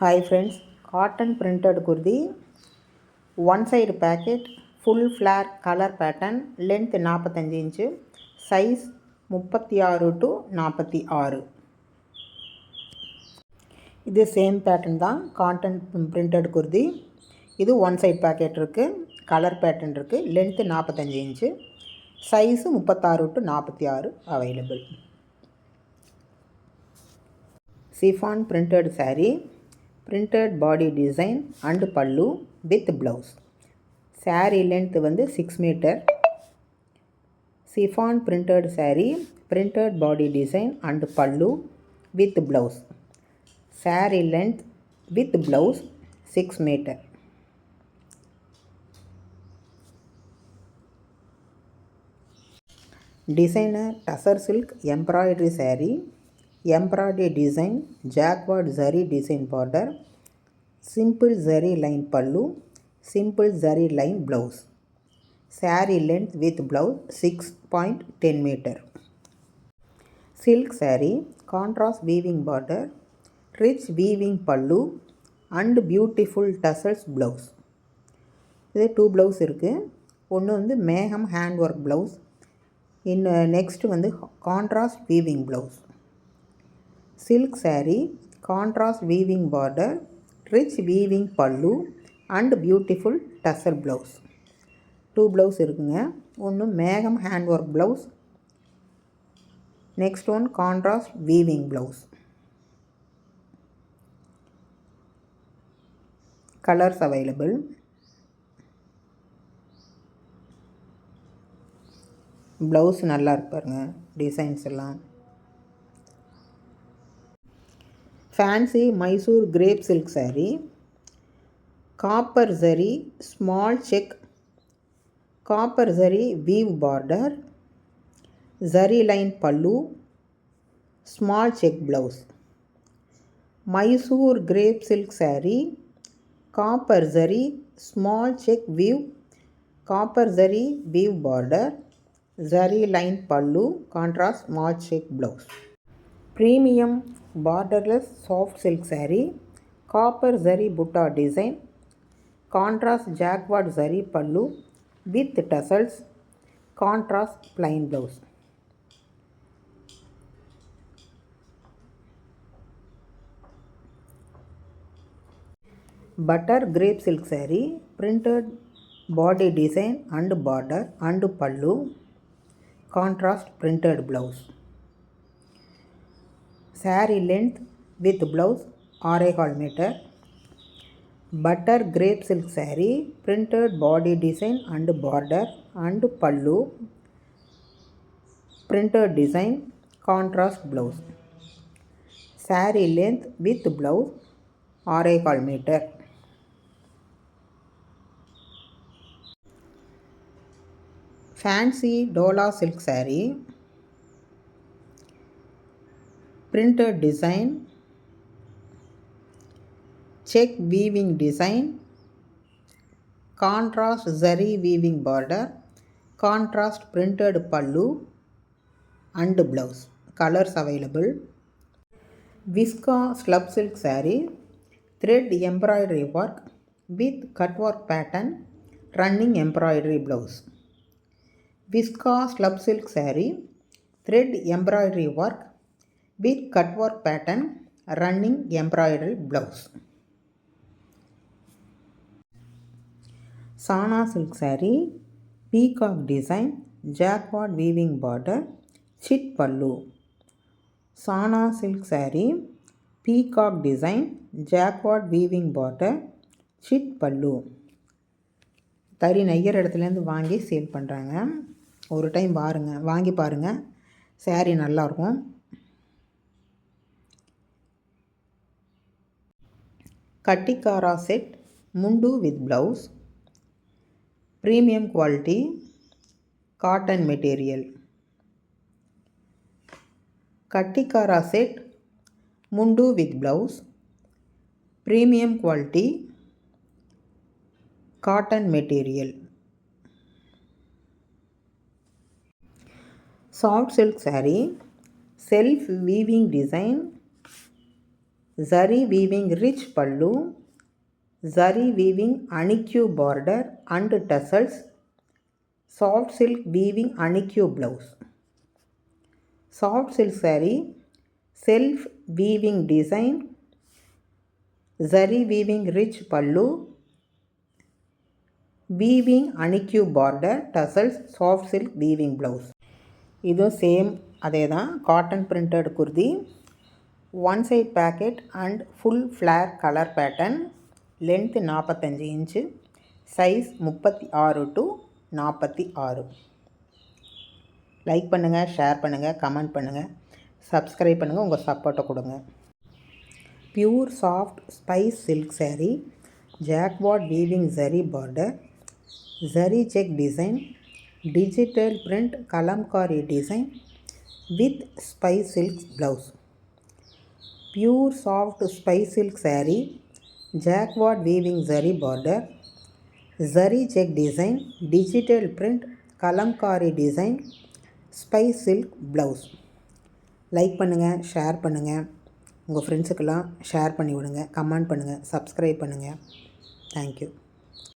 Hi friends, cotton printed kurti, one side packet, full flare color pattern, length 45 inch, size 36 to 46. இது same pattern தான் cotton printed kurti. இது one side packet இருக்குது, colour pattern இருக்குது, length 45 inch, size 36 to 46 available. Chiffon printed saree, printed body design and pallu with blouse. Saree length வந்து 6 meter. Chiffon printed saree, printed body design and pallu with blouse. Saree length with blouse 6 meter. Designer tussar silk embroidery saree, embroidery design jacquard zari design border, simple zari line pallu, simple zari line blouse. Saree length with blouse 6.10 meter. Silk saree, contrast weaving border, rich weaving pallu and beautiful tassels blouse. இது 2 blouse இருக்குது. ஒன்று வந்து மேகம் hand work blouse, next வந்து contrast weaving blouse. Silk saree, contrast weaving border, rich weaving pallu and beautiful tassel blouse. 2 blouse இருக்குங்க. ஒன்று மேகம் hand work blouse, next one contrast weaving blouse. Colours available. Blouse நல்லா இருப்பாருங்க, டிசைன்ஸ் எல்லாம். Fancy Mysore crepe silk saree, copper zari small check, copper zari weave border, zari line pallu, small check blouse. Mysore crepe silk saree, copper zari small check we've, copper zari weave border, zari line pallu, contrast small check blouse. Premium borderless soft silk saree, copper zari butta design, contrast jacquard zari pallu with tassels, contrast plain blouse. Butter grape silk saree, printed body design and border and pallu, contrast printed blouse. Saree length with blouse 6.25 meter. Butter grape silk saree, printed body design and border and pallu, printed design, contrast blouse. Saree length with blouse 6.25 meter. Fancy Dola silk saree, printed design, check weaving design, contrast zari weaving border, contrast printed pallu and blouse. Colors available. Visca slub silk saree, thread embroidery work with cut work pattern, running embroidery blouse. Visca slub silk saree, thread embroidery work with cut work pattern, running embroidery blouse. Sana silk saree, peacock design, jacquard weaving border, chit pallu. Sana silk saree, peacock design, jacquard weaving border, chit pallu. தறி நெய்யர் இடத்துலேருந்து வாங்கி sale பண்ணுறாங்க. ஒரு time வாங்கி பாருங்கள், saree நல்லாயிருக்கும். கட்டிக்காரா set mundu with blouse, premium quality, cotton material. கட்டிக்காரா set mundu with blouse, premium quality, cotton material. Soft silk saree, self weaving design, zari weaving rich pallu, zari weaving anikyu border and tassels, soft silk weaving anikyu blouse. Soft silk saree, self weaving design, zari weaving rich pallu, weaving anikyu border, tassels, soft silk weaving blouse. இதுவும் same அதே தான், cotton printed kurti, one side pocket and full flare colour pattern, length 45 inch, size 36 to 46. Like பண்ணுங்கள், share பண்ணுங்கள், comment பண்ணுங்கள், subscribe பண்ணுங்கள், உங்கள் சப்போர்ட்டை கொடுங்க. Pure soft spice silk saree, jacquard weaving zari border, zari check design, digital print kalamkari design with spice silk blouse. Pure soft spice silk saree, jacquard weaving zari border, zari check design, digital print kalamkari design, spice silk blouse. Like பண்ணுங்கள், share பண்ணுங்கள், உங்கள் ஃப்ரெண்ட்ஸுக்கெல்லாம் share பண்ணி விடுங்க, comment பண்ணுங்கள், subscribe பண்ணுங்கள். Thank you.